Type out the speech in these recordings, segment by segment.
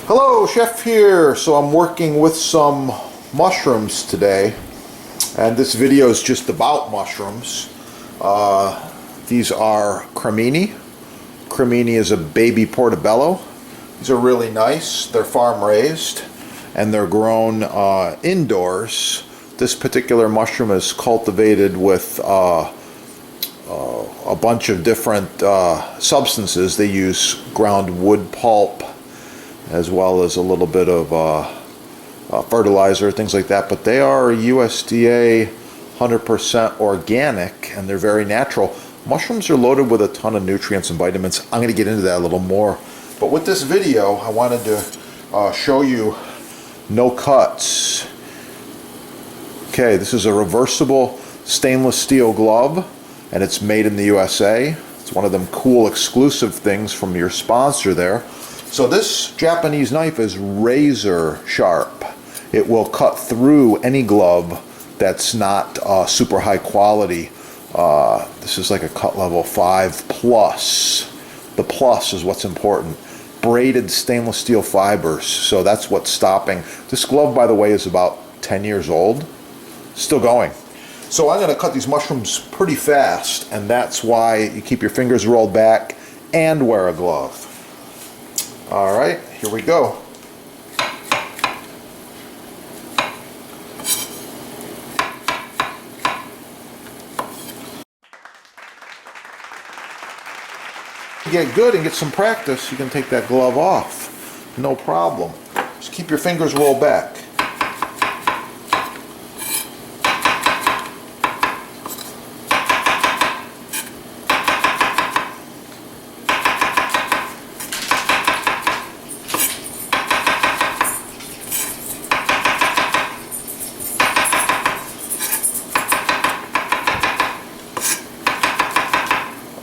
Hello, Chef here. So I'm working with some mushrooms today, and this video is just about mushrooms. These are cremini. Cremini is a baby portobello. These are really nice. They're farm raised and they're grown indoors. This particular mushroom is cultivated with a bunch of different substances. They use ground wood pulp as well as a little bit of fertilizer, things like that. But they are USDA 100% organic, and they're very natural. Mushrooms are loaded with a ton of nutrients and vitamins. I'm going to get into that a little more. But with this video, I wanted to show you no cuts. Okay, this is a reversible stainless steel glove, and it's made in the USA. It's one of them cool exclusive things from your sponsor there. So this Japanese knife is razor sharp. It will cut through any glove that's not super high quality. This is like a cut level 5 plus. The plus is what's important. Braided stainless steel fibers, so that's what's stopping. This glove, by the way, is about 10 years old. Still going. So I'm going to cut these mushrooms pretty fast, and that's why you keep your fingers rolled back and wear a glove. All right, here we go. To get good and get some practice, you can take that glove off. No problem. Just keep your fingers rolled back.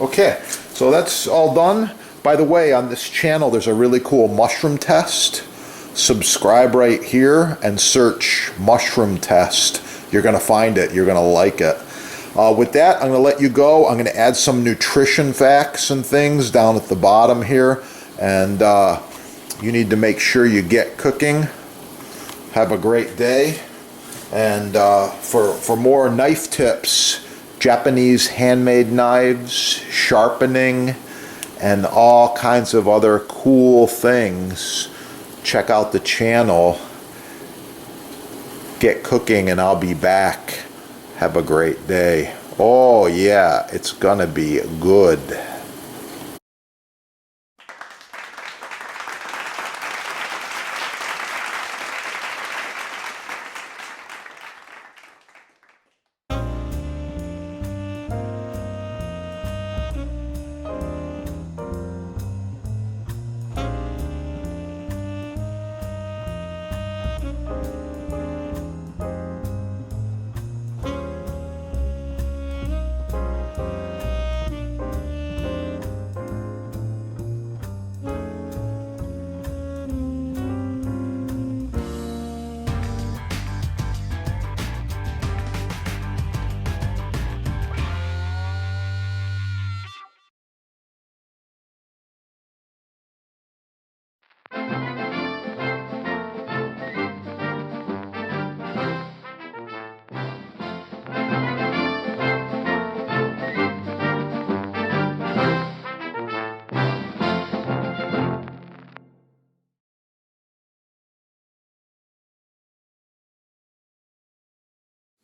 Okay, so that's all done. By the way, on this channel there's a really cool mushroom test. Subscribe right here and search mushroom test. You're going to find it. You're going to like it. With that, I'm going to let you go. I'm going to add some nutrition facts and things down at the bottom here. And you need to make sure you get cooking. Have a great day. And for more knife tips, Japanese handmade knives, sharpening, and all kinds of other cool things, check out the channel. Get cooking, and I'll be back. Have a great day. Oh yeah, it's gonna be good.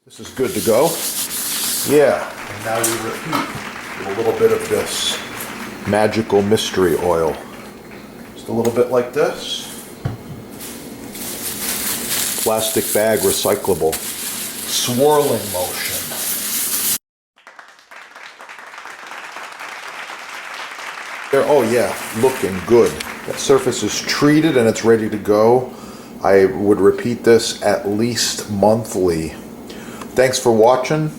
This is good to go. Yeah, and now we repeat with a little bit of this magical mystery oil. Just a little bit like this. Plastic bag, recyclable. Swirling motion. There, oh yeah, looking good. That surface is treated and it's ready to go. I would repeat this at least monthly. Thanks for watching.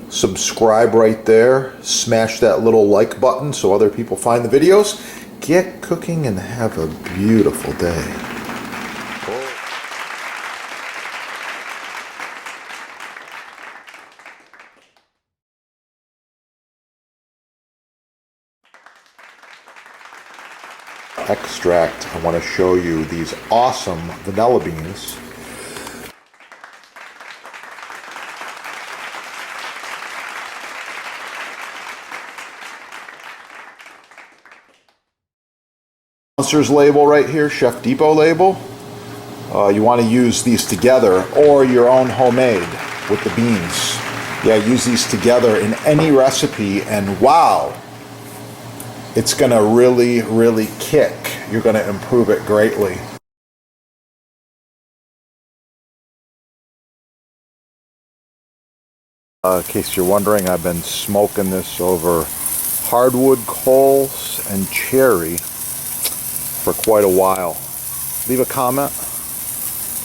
Subscribe right there. Smash that little like button so other people find the videos. Get cooking and have a beautiful day. extract, I want to show you these awesome vanilla beans. Sponsor's label right here, Chef Depot label. You want to use these together, or your own homemade with the beans. Yeah, use these together in any recipe, and wow, it's going to really, really kick. You're going to improve it greatly. In case you're wondering, I've been smoking this over hardwood coals and cherry for quite a while. Leave a comment,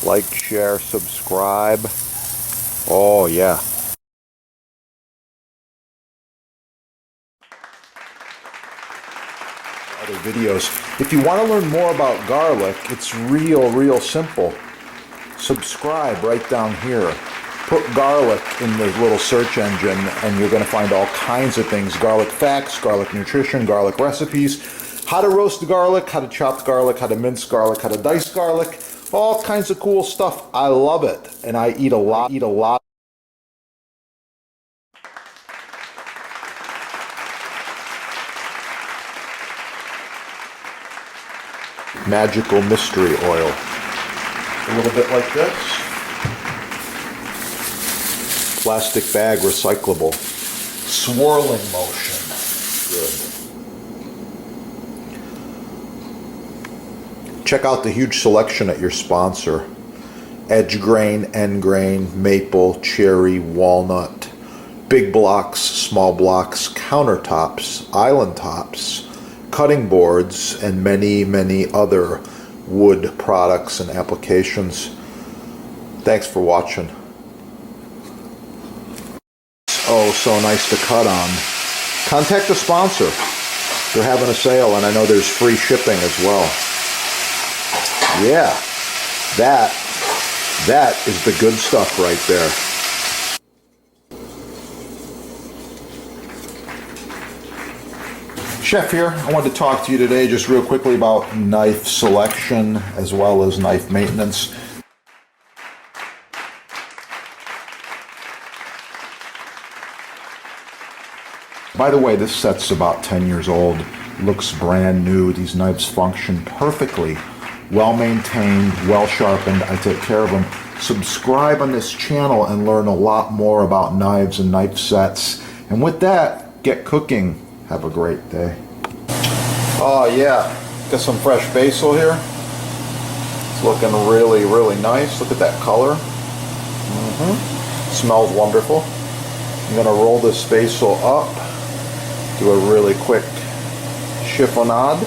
like, share, subscribe. Oh yeah. Other videos. If you want to learn more about garlic, it's real simple. Subscribe right down here. Put garlic in the little search engine and you're going to find all kinds of things. Garlic facts, garlic nutrition, garlic recipes. How to roast garlic, how to chop garlic, how to mince garlic, how to dice garlic, all kinds of cool stuff. I love it, and I eat a lot. Magical mystery oil. A little bit like this. Plastic bag, recyclable. Swirling motion. Good. Check out the huge selection at your sponsor. Edge grain, end grain, maple, cherry, walnut, big blocks, small blocks, countertops, island tops, cutting boards, and many other wood products and applications. Thanks for watching. Oh, so nice to cut on. Contact the sponsor. They're having a sale, and I know there's free shipping as well. Yeah, that is the good stuff right there. Chef here. I wanted to talk to you today just real quickly about knife selection as well as knife maintenance. By the way, this set's about 10 years old. Looks brand new. These knives function perfectly. Well maintained, well sharpened. I take care of them. Subscribe on this channel and learn a lot more about knives and knife sets. And with that, get cooking. Have a great day. Oh yeah, got some fresh basil here. It's looking really nice. Look at that color. Smells wonderful. I'm gonna roll this basil up. Do a really quick chiffonade.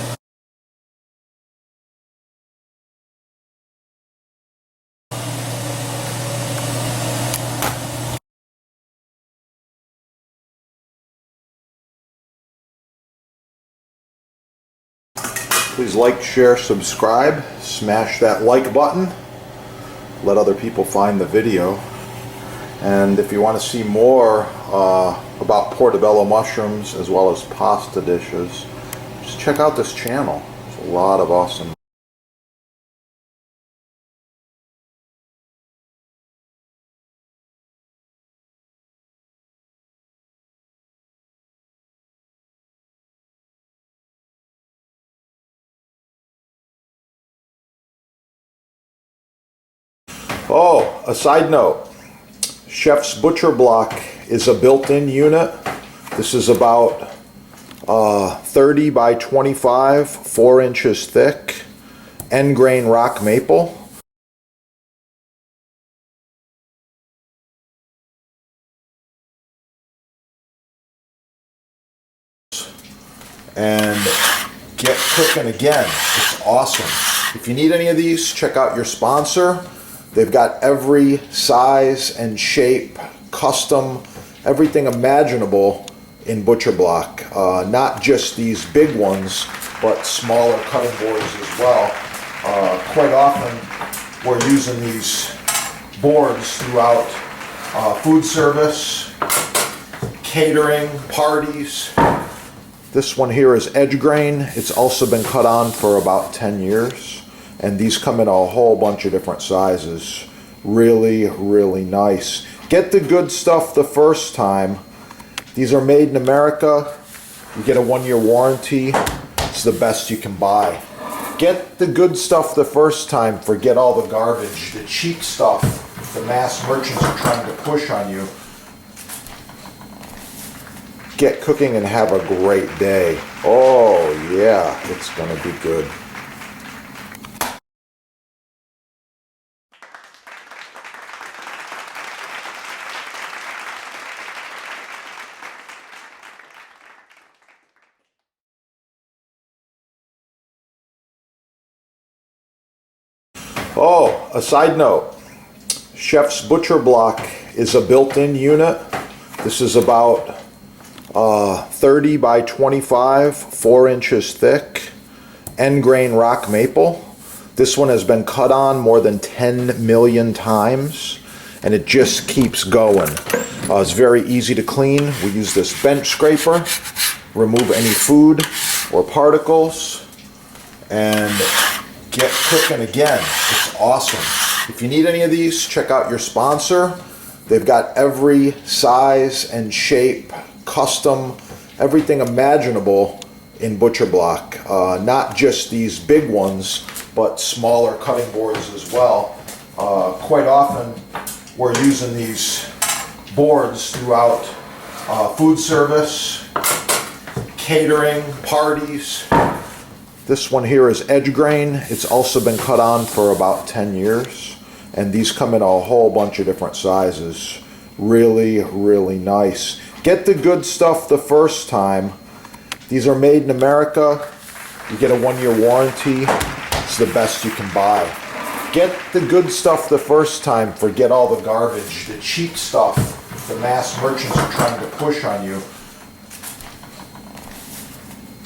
Please like, share, subscribe, smash that like button, let other people find the video. And if you want to see more about portobello mushrooms as well as pasta dishes, just check out this channel. There's a lot of awesome. Oh, a side note, Chef's Butcher Block is a built-in unit. This is about 30 by 25, 4 inches thick, end grain rock maple. And get cooking again. It's awesome. If you need any of these, check out your sponsor. They've got every size and shape, custom, everything imaginable in Butcher Block. Not just these big ones, but smaller cutting boards as well. Quite often we're using these boards throughout food service, catering, parties, This one here is edge grain. It's also been cut on for about 10 years. And these come in a whole bunch of different sizes. Really, really nice. Get the good stuff the first time. These are made in America. You get a 1-year warranty. It's the best you can buy. Get the good stuff the first time. Forget all the garbage, the cheap stuff the mass merchants are trying to push on you. Get cooking and have a great day. Oh yeah, it's gonna be good. Oh, a side note, Chef's Butcher Block is a built-in unit. This is about 30 by 25, 4 inches thick, end grain rock maple. This one has been cut on more than 10 million times, and it just keeps going. It's very easy to clean. We use this bench scraper, remove any food or particles, and get cooking again. It's awesome. If you need any of these, check out your sponsor. They've got every size and shape, custom, everything imaginable in Butcher Block. Not just these big ones, but smaller cutting boards as well. Quite often, we're using these boards throughout food service, catering, parties. This one here is edge grain. It's also been cut on for about 10 years. And these come in a whole bunch of different sizes. Really, really nice. Get the good stuff the first time. These are made in America. You get a 1-year warranty. It's the best you can buy. Get the good stuff the first time. Forget all the garbage, the cheap stuff the mass merchants are trying to push on you.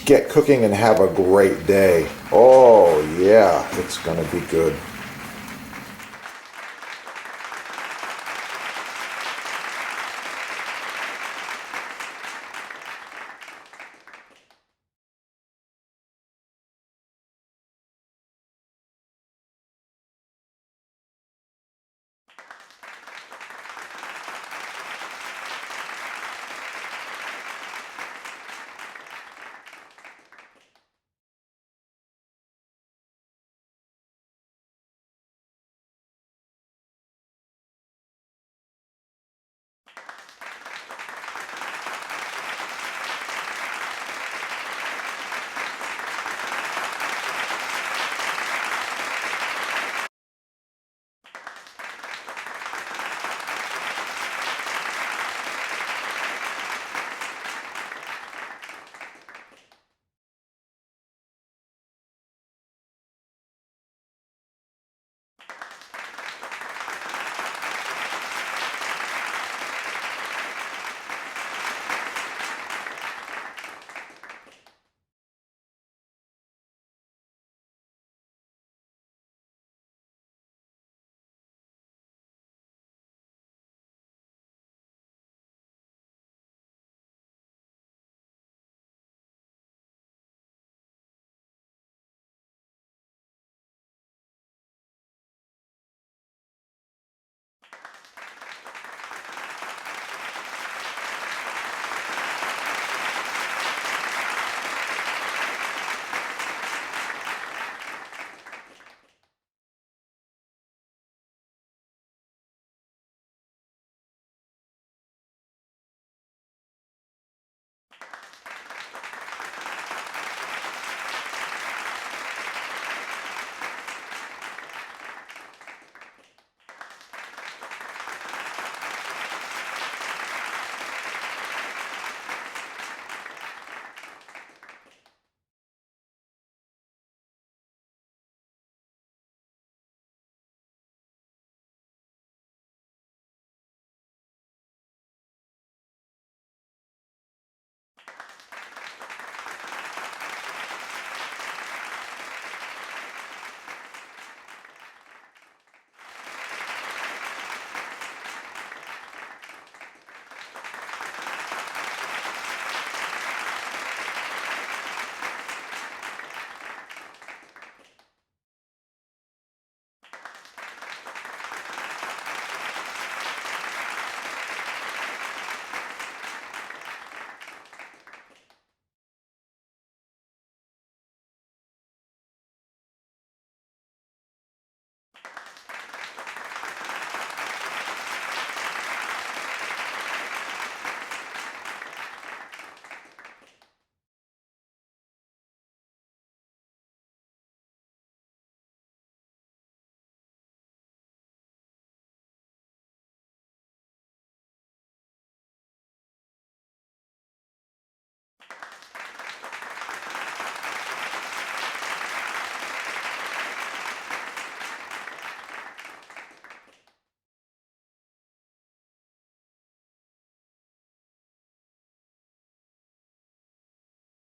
Get cooking and have a great day. Oh yeah, it's gonna be good.